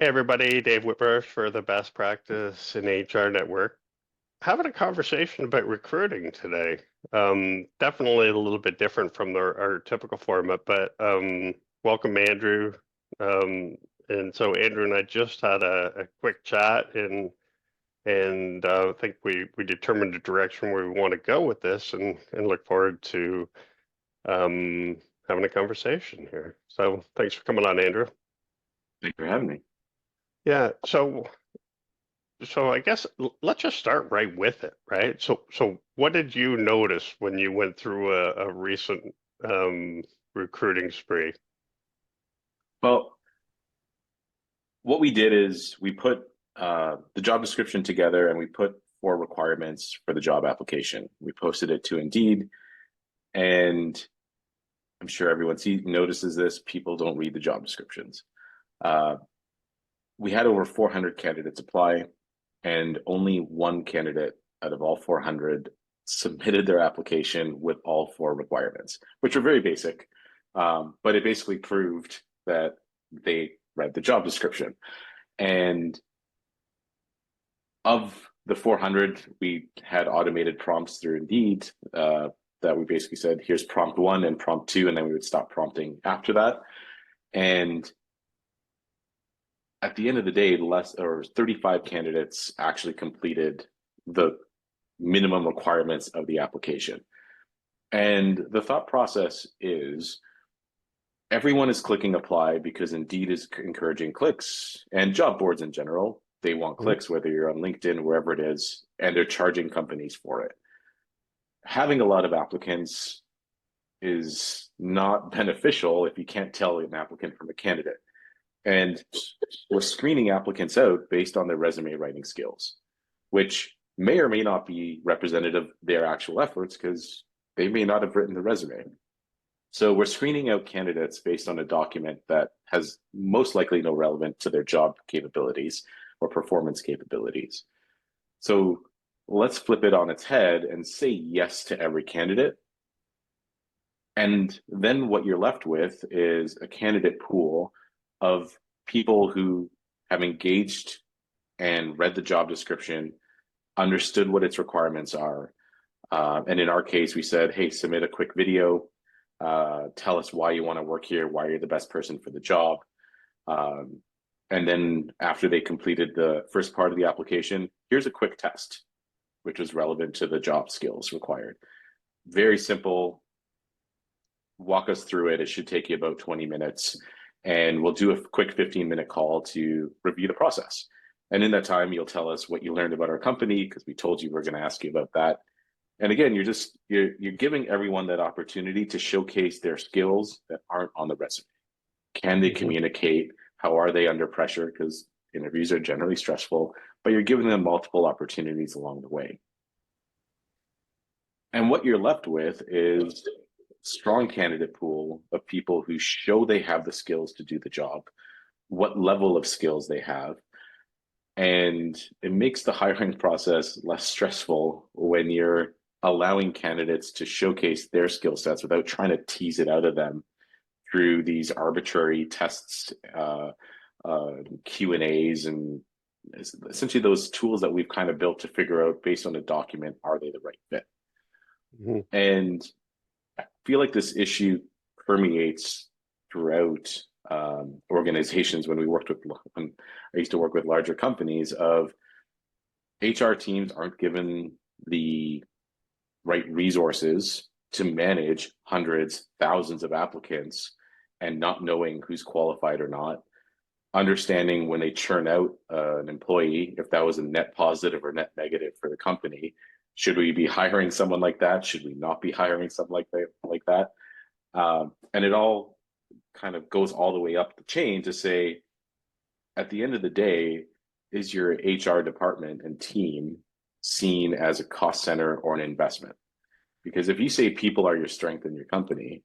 Hey everybody, Dave Whitmarsh for the Best Practice in HR Network. Having a conversation about recruiting today. Definitely a little bit different from our typical format, but welcome Andrew. Um, and so Andrew and I just had a quick chat and I think we determined the direction where we want to go with this and look forward to having a conversation here. So thanks for coming on, Andrew. Thank you for having me. Yeah, so I guess let's just start right with it, right? So what did you notice when you went through a recent um, recruiting spree? Well, what we did is we put the job description together and we put four requirements for the job application. We posted it to Indeed, and I'm sure everyone notices this. People don't read the job descriptions. Uh, we had over 400 candidates apply, and only one candidate out of all 400 submitted their application with all four requirements, which are very basic. But it basically proved that they read the job description. And of the 400, we had automated prompts through Indeed that we basically said, here's prompt one and prompt two, and then we would stop prompting after that. And at the end of the day, less or 35 candidates actually completed the minimum requirements of the application. And the thought process is everyone is clicking apply because Indeed is encouraging clicks, and job boards in general. They want Mhm. clicks, whether you're on LinkedIn, wherever it is, and they're charging companies for it. Having a lot of applicants is not beneficial if you can't tell an applicant from a candidate. And we're screening applicants out based on their resume writing skills, which may or may not be representative of their actual efforts because they may not have written the resume. So we're screening out candidates based on a document that has most likely no relevance to their job capabilities or performance capabilities. So let's flip it on its head and say yes to every candidate. And then what you're left with is a candidate pool of people who have engaged and read the job description, understood what its requirements are. And in our case, we said, hey, submit a quick video, tell us why you want to work here, why you're the best person for the job. Um, and then after they completed the first part of the application, here's a quick test, which was relevant to the job skills required. Very simple. Walk us through it. It should take you about 20 minutes. And we'll do a quick 15-minute call to review the process. And in that time, you'll tell us what you learned about our company, because we told you we're going to ask you about that. And again, you're giving everyone that opportunity to showcase their skills that aren't on the resume. Can they Mhm. communicate? How are they under pressure? Because interviews are generally stressful, but you're giving them multiple opportunities along the way. And what you're left with is strong candidate pool of people who show they have the skills to do the job, what level of skills they have. And it makes the hiring process less stressful when you're allowing candidates to showcase their skill sets without trying to tease it out of them through these arbitrary tests, Q and A's, and essentially those tools that we've kind of built to figure out based on a document, are they the right fit? Mhm. And I feel like this issue permeates throughout organizations. When I used to work with larger companies, of HR teams aren't given the right resources to manage hundreds, thousands of applicants and not knowing who's qualified or not. Understanding when they churn out an employee, if that was a net positive or net negative for the company. Should we be hiring someone like that? Should we not be hiring someone like that? And it all kind of goes all the way up the chain to say, at the end of the day, is your HR department and team seen as a cost center or an investment? Because if you say people are your strength in your company,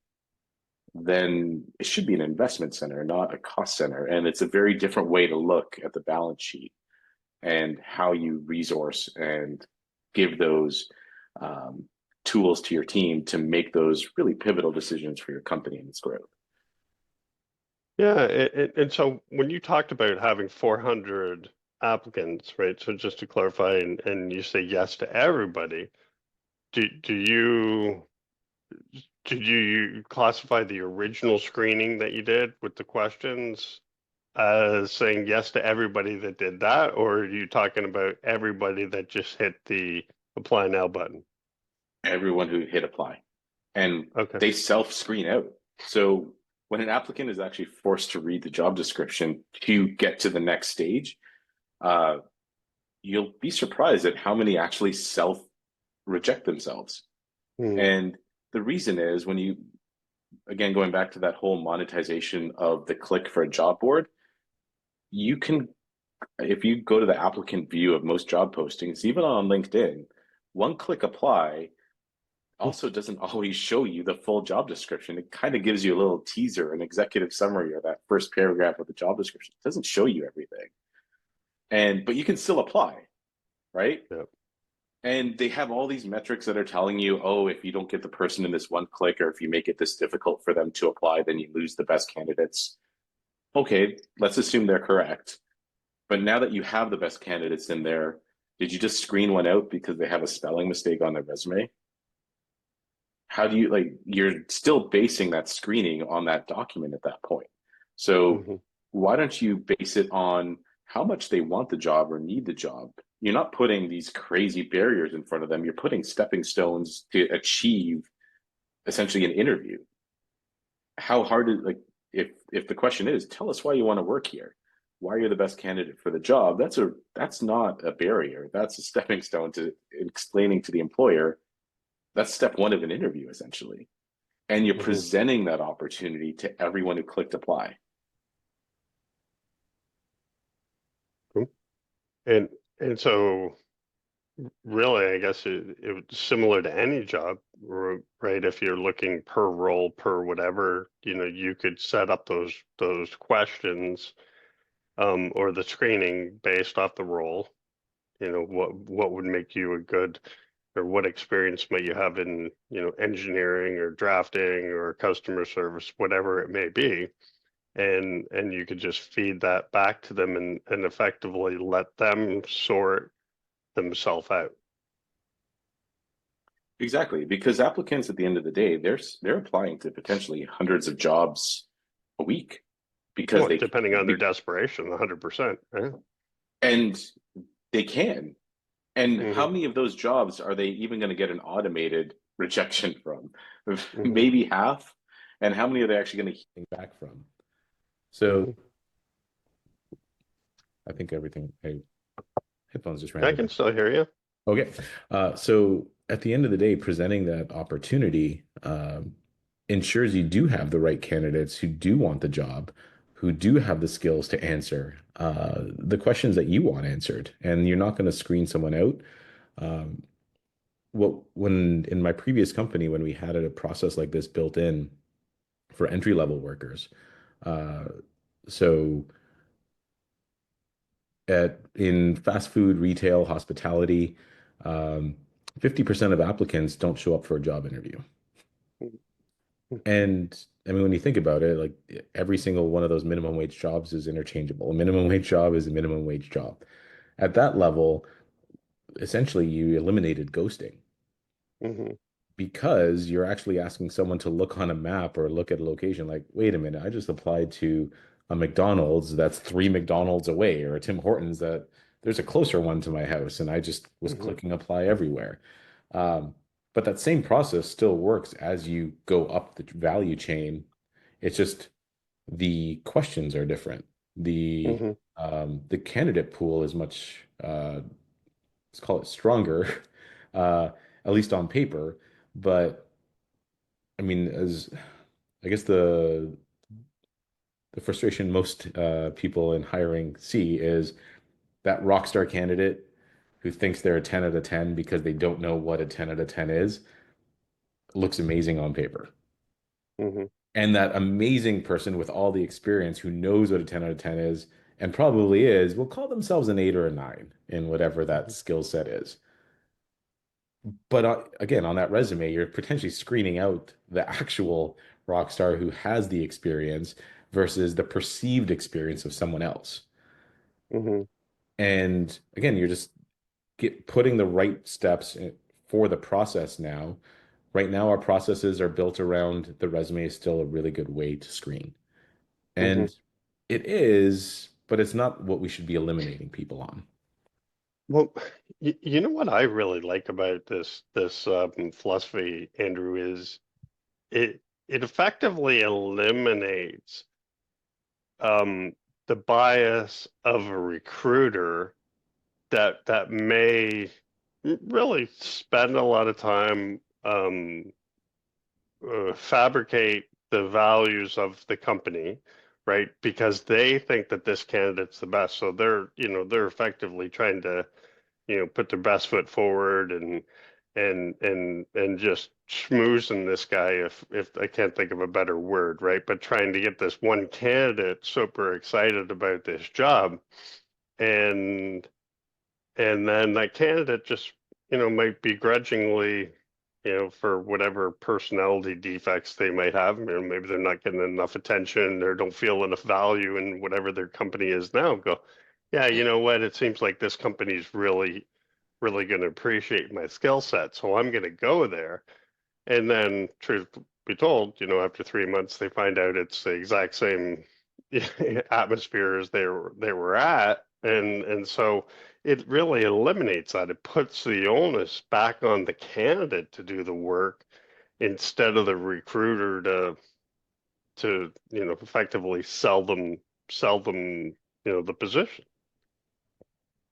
then it should be an investment center, not a cost center. And it's a very different way to look at the balance sheet and how you resource and give those um, tools to your team to make those really pivotal decisions for your company and its growth. Yeah, and so when you talked about having 400 applicants, right? So just to clarify, and you say yes to everybody, do you did you classify the original screening that you did with the questions as saying yes to everybody that did that, or are you talking about everybody that just hit the apply now button? Everyone who hit apply, and Okay. they self-screen out. So when an applicant is actually forced to read the job description to get to the next stage, uh, you'll be surprised at how many actually self reject themselves. Hmm. And the reason is when you, again, going back to that whole monetization of the click for a job board, you can, if you go to the applicant view of most job postings, even on LinkedIn, one click apply also doesn't always show you the full job description. It kind of gives you a little teaser, an executive summary, or that first paragraph of the job description. It doesn't show you everything. And but you can still apply, right? Yep. And they have all these metrics that are telling you, oh, if you don't get the person in this one click, or if you make it this difficult for them to apply, then you lose the best candidates. Okay, let's assume they're correct. But now that you have the best candidates in there, did you just screen one out because they have a spelling mistake on their resume? How do you like, you're still basing that screening on that document at that point. So Hmm. why don't you base it on how much they want the job or need the job? You're not putting these crazy barriers in front of them. You're putting stepping stones to achieve essentially an interview. How hard is, like, if the question is, tell us why you want to work here, why you're the best candidate for the job, that's not a barrier. That's a stepping stone to explaining to the employer. That's step one of an interview, essentially. And you're Hmm. presenting that opportunity to everyone who clicked apply. Cool. And and so really, I guess it's similar to any job, right? If you're looking per role, per whatever, you could set up those questions, or the screening based off the role. What would make you a good, or what experience might you have in, engineering or drafting or customer service, whatever it may be. And you could just feed that back to them and effectively let them sort themselves out. Exactly, because applicants at the end of the day, they're applying to potentially hundreds of jobs a week because Well, depending on their desperation, 100%. Right? and they can. And how Hmm. many of those jobs are they even going to get an automated rejection from? Hmm. Maybe half. And how many are they actually going to hear back from? So Hmm. I think everything, hey, headphones just I randomly. can still hear you. Okay. So at the end of the day, presenting that opportunity ensures you do have the right candidates who do want the job, who do have the skills to answer the questions that you want answered. And you're not going to screen someone out. Um, when in my previous company, when we had a process like this built in for entry level workers, uh, so in fast food, retail, hospitality, um, 50% of applicants don't show up for a job interview. And I mean, when you think about it, like every single one of those minimum wage jobs is interchangeable. A minimum wage job is a minimum wage job. At that level, essentially, you eliminated ghosting Hmm. because you're actually asking someone to look on a map or look at a location like, wait a minute, I just applied to a McDonald's that's 3 McDonald's away, or a Tim Hortons that there's a closer one to my house, and I just was Hmm. clicking apply everywhere. Um, but that same process still works as you go up the value chain. It's just the questions are different. Hmm. The candidate pool is much let's call it stronger, uh, at least on paper. But I mean, as I guess the frustration most people in hiring see is that rock star candidate who thinks they're a 10 out of 10 because they don't know what a 10 out of 10 is, looks amazing on paper. Hmm. And that amazing person with all the experience who knows what a 10 out of 10 is and probably is will call themselves an 8 or a 9 in whatever that skill set is. But again, on that resume, you're potentially screening out the actual rock star who has the experience versus the perceived experience of someone else. Hmm. And again, you're just putting the right steps for the process now. Right now, our processes are built around the resume is still a really good way to screen. Hmm. And it is, but it's not what we should be eliminating people on. Well, you know what I really like about this philosophy, Andrew, is it it effectively eliminates um, the bias of a recruiter that may really spend a lot of time fabricate the values of the company, right? Because they think that this candidate's the best. So they're effectively trying to, put their best foot forward and just schmoozing this guy if I can't think of a better word, right? But trying to get this one candidate super excited about this job and and then that candidate just, might begrudgingly, for whatever personality defects they might have, maybe they're not getting enough attention or don't feel enough value in whatever their company is now, go, yeah, you know what? It seems like this company's really going to appreciate my skill set, so I'm going to go there. And then, truth be told, after 3 months, they find out it's the exact same atmosphere as they were at, and so it really eliminates that. It puts the onus back on the candidate to do the work instead of the recruiter to effectively sell them the position.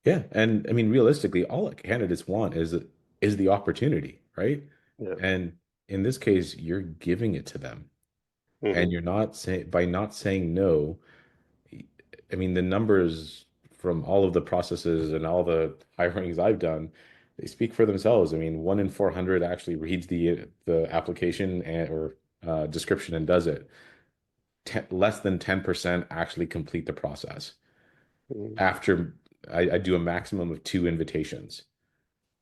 Yeah, and I mean, realistically, all that candidates want is the opportunity, right? Yeah. And in this case, you're giving it to them, and Hmm. you're not saying by not saying no. I mean, the numbers from all of the processes and all the hirings I've done, they speak for themselves. I mean, 1 in 400 actually reads the application or description and does it. Less than 10% actually complete the process. After I do a maximum of 2 invitations.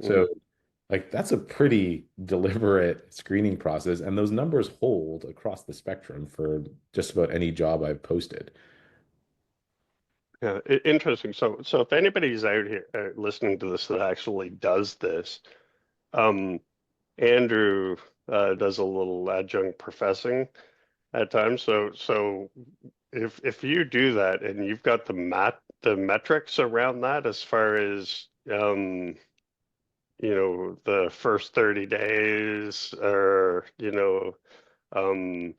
Hmm. So, like, that's a pretty deliberate screening process, and those numbers hold across the spectrum for just about any job I've posted. Yeah, interesting. So if anybody's out here listening to this that actually does this, um, Andrew does a little adjunct professing at times. So if you do that and you've got the metrics around that as far as the first 30 days or um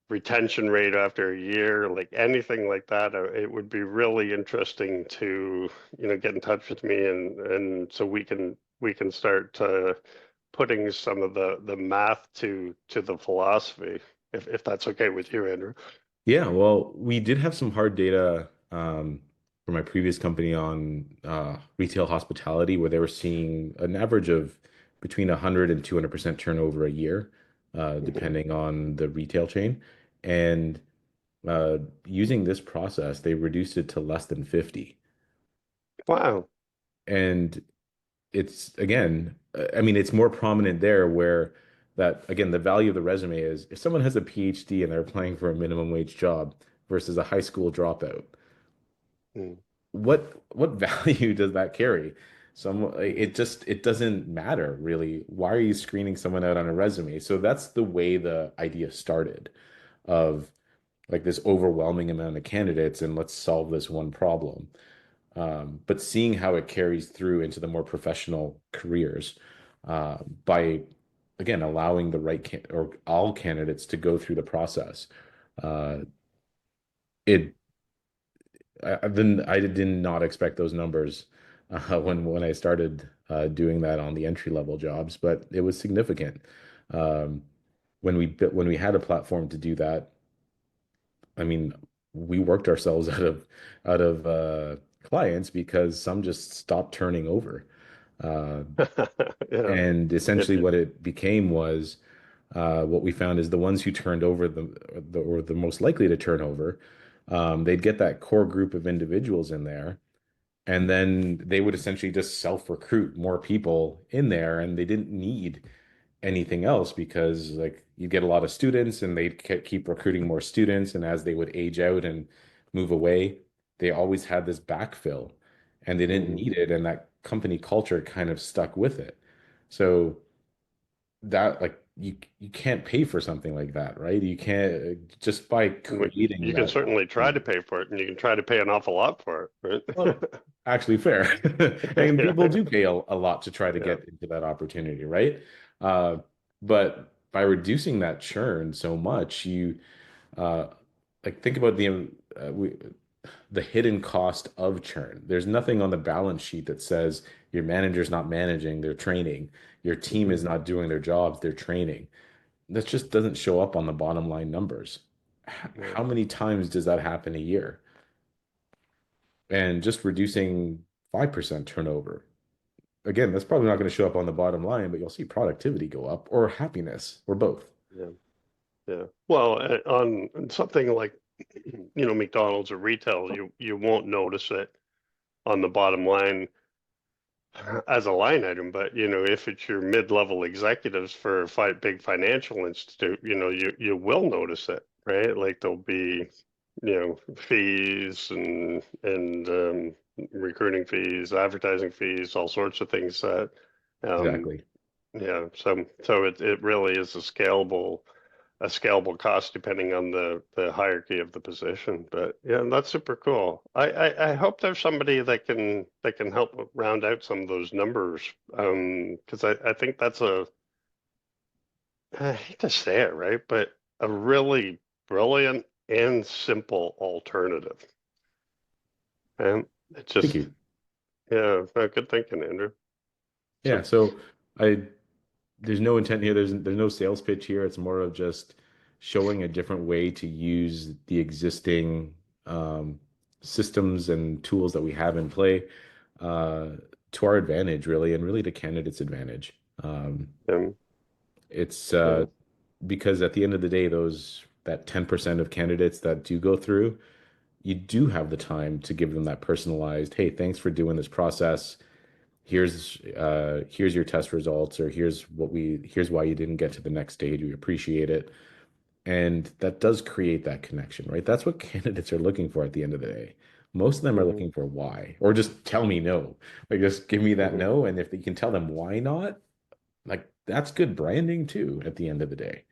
retention rate after a year, like anything like that, it would be really interesting to, get in touch with me and so we can start putting some of the math to the philosophy, if that's okay with you, Andrew. Yeah, well, we did have some hard data for my previous company on retail hospitality where they were seeing an average of between 100 and 200% turnover a year, Mhm. depending on the retail chain. And using this process, they reduced it to less than 50. Wow. And it's again, I mean, it's more prominent there where that again, the value of the resume is if someone has a PhD and they're applying for a minimum wage job versus a high school dropout, Mm. what value does that carry? Some it doesn't matter really. Why are you screening someone out on a resume? So that's the way the idea started of like this overwhelming amount of candidates and let's solve this one problem. But seeing how it carries through into the more professional careers by, again, allowing the right can or all candidates to go through the process. Uh, it I did not expect those numbers when I started doing that on the entry level jobs, but it was significant. Um, when we had a platform to do that, I mean, we worked ourselves out of clients because some just stopped turning over. Uh, Yeah. and It, essentially, it, what it became was what we found is the ones who turned over or the most likely to turn over, they'd get that core group of individuals in there, and then they would essentially just self-recruit more people in there, and they didn't need anything else because like you get a lot of students and they keep recruiting more students, and as they would age out and move away, they always had this backfill and they didn't Mhm. need it, and that company culture kind of stuck with it. So that like you can't pay for something like that, right? You can't just by creating You can that. certainly try to pay for it, and you can try to pay an awful lot for it, Well, actually fair. right? And people Yeah, do pay a lot to try to yeah. get into that opportunity, right? Uh, but by reducing that churn so much, you uh, like think about the hidden cost of churn. There's nothing on the balance sheet that says your manager's not managing, they're training. Your team Mhm. is not doing their jobs, they're training. That just doesn't show up on the bottom line numbers. Yeah, How many times does that happen a year? And just reducing 5% turnover. Again, that's probably not going to show up on the bottom line, but you'll see productivity go up or happiness or both. yeah, yeah. Well, on something like McDonald's or retail, you won't notice it on the bottom line as a line item, but if it's your mid-level executives for a big financial institute, you will notice it, right? Like there'll be, fees and recruiting fees, advertising fees, all sorts of things that, um, Exactly. yeah. So it really is a scalable cost depending on the hierarchy of the position. But yeah, that's super cool. I hope there's somebody that can help round out some of those numbers. Because I think that's I hate to say it, right, but a really brilliant and simple alternative. And it Thank just you. yeah, good thinking, Andrew. Yeah, So so I there's no intent here. There's no sales pitch here. It's more of just showing a different way to use the existing um, systems and tools that we have in play uh, to our advantage, really, and really to candidates' advantage. um, It's yeah, because at the end of the day, that 10% of candidates that do go through, you do have the time to give them that personalized, hey, thanks for doing this process. Here's your test results, or here's why you didn't get to the next stage. We appreciate it. And that does create that connection, right? That's what candidates are looking for at the end of the day. Most of them are mhm, looking for why, or just tell me no. Like just give me that mhm. no. And if you can tell them why not, like that's good branding too at the end of the day.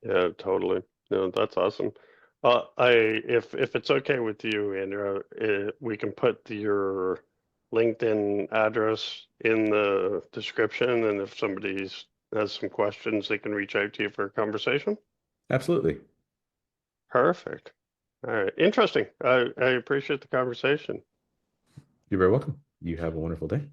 Yeah, totally. No, that's awesome. If it's okay with you, Andrew, we can put your LinkedIn address in the description, and if somebody's has some questions, they can reach out to you for a conversation. Absolutely. Perfect. All right. Interesting. I appreciate the conversation. You're very welcome. You have a wonderful day.